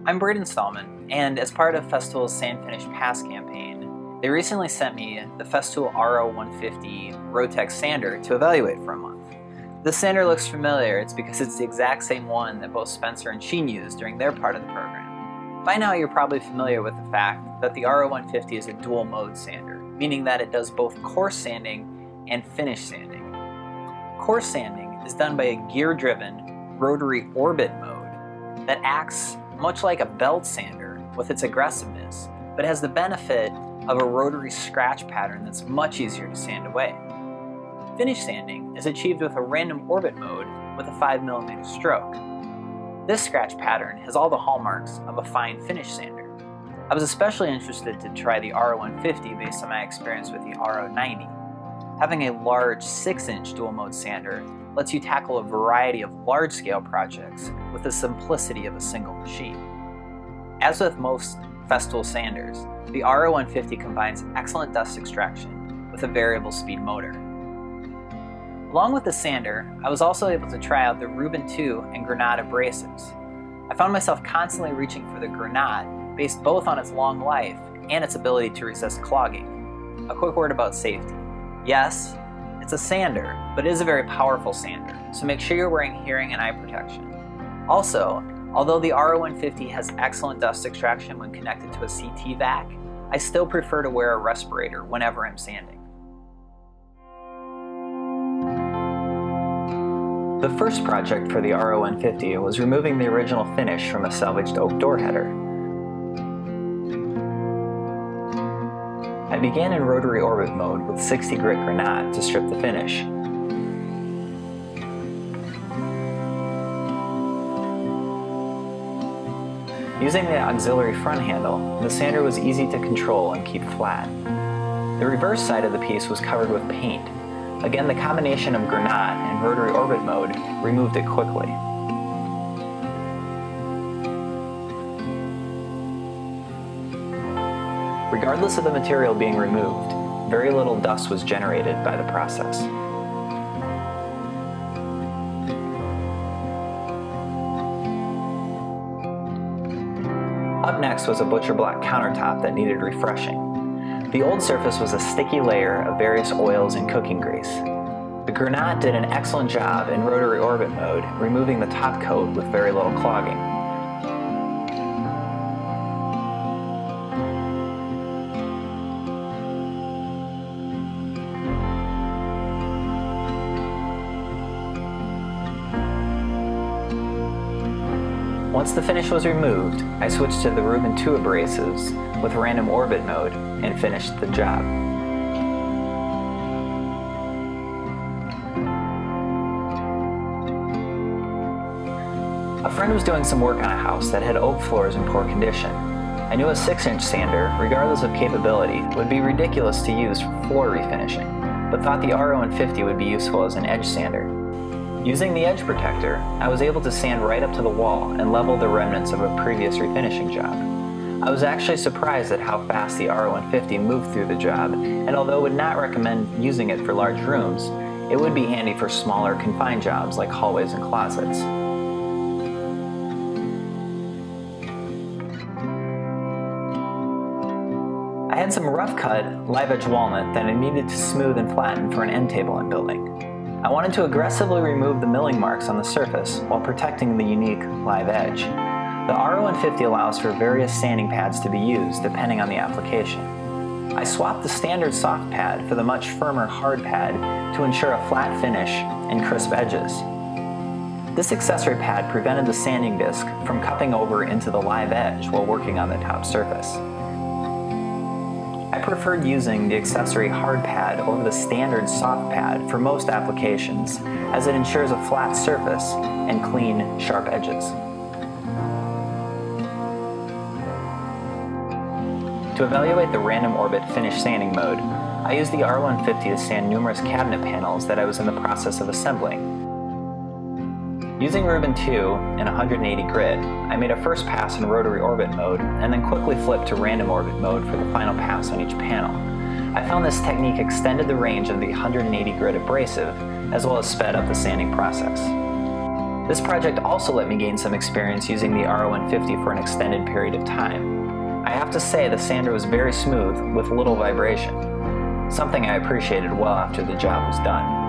I'm Braden Stallman, and as part of Festool's Sand Finish Pass campaign, they recently sent me the Festool RO150 Rotex sander to evaluate for a month. This sander looks familiar. It's because it's the exact same one that both Spencer and Sheen used during their part of the program. By now you're probably familiar with the fact that the RO150 is a dual mode sander, meaning that it does both coarse sanding and finish sanding. Coarse sanding is done by a gear-driven rotary orbit mode that acts much like a belt sander with its aggressiveness, but has the benefit of a rotary scratch pattern that's much easier to sand away. Finish sanding is achieved with a random orbit mode with a 5mm stroke. This scratch pattern has all the hallmarks of a fine finish sander. I was especially interested to try the RO150 based on my experience with the RO90. Having a large 6-inch dual mode sander lets you tackle a variety of large-scale projects with the simplicity of a single machine. As with most Festool sanders, the RO150 combines excellent dust extraction with a variable speed motor. Along with the sander, I was also able to try out the Rubin 2 and Granat abrasives. I found myself constantly reaching for the Granat based both on its long life and its ability to resist clogging. A quick word about safety. Yes, it's a sander, but it is a very powerful sander, so make sure you're wearing hearing and eye protection. Also, although the RO150 has excellent dust extraction when connected to a CT vac, I still prefer to wear a respirator whenever I'm sanding. The first project for the RO150 was removing the original finish from a salvaged oak door header. I began in rotary orbit mode with 60 grit Granat to strip the finish. Using the auxiliary front handle, the sander was easy to control and keep flat. The reverse side of the piece was covered with paint. Again, the combination of Granat and rotary orbit mode removed it quickly. Regardless of the material being removed, very little dust was generated by the process. Up next was a butcher block countertop that needed refreshing. The old surface was a sticky layer of various oils and cooking grease. The Granat did an excellent job in rotary orbit mode, removing the top coat with very little clogging. Once the finish was removed, I switched to the Rubin 2 abrasives with random orbit mode and finished the job. A friend was doing some work on a house that had oak floors in poor condition. I knew a 6-inch sander, regardless of capability, would be ridiculous to use for floor refinishing, but thought the RO150 would be useful as an edge sander. Using the edge protector, I was able to sand right up to the wall and level the remnants of a previous refinishing job. I was actually surprised at how fast the RO150 moved through the job, and although I would not recommend using it for large rooms, it would be handy for smaller confined jobs like hallways and closets. I had some rough cut, live edge walnut that I needed to smooth and flatten for an end table I'm building. I wanted to aggressively remove the milling marks on the surface while protecting the unique live edge. The RO150 allows for various sanding pads to be used depending on the application. I swapped the standard soft pad for the much firmer hard pad to ensure a flat finish and crisp edges. This accessory pad prevented the sanding disc from cupping over into the live edge while working on the top surface. I preferred using the accessory hard pad over the standard soft pad for most applications, as it ensures a flat surface and clean, sharp edges. To evaluate the random orbit finish sanding mode, I used the R150 to sand numerous cabinet panels that I was in the process of assembling. Using Rubin 2 and 180 grit, I made a first pass in rotary orbit mode and then quickly flipped to random orbit mode for the final pass on each panel. I found this technique extended the range of the 180 grit abrasive as well as sped up the sanding process. This project also let me gain some experience using the RO150 for an extended period of time. I have to say the sander was very smooth with little vibration, something I appreciated well after the job was done.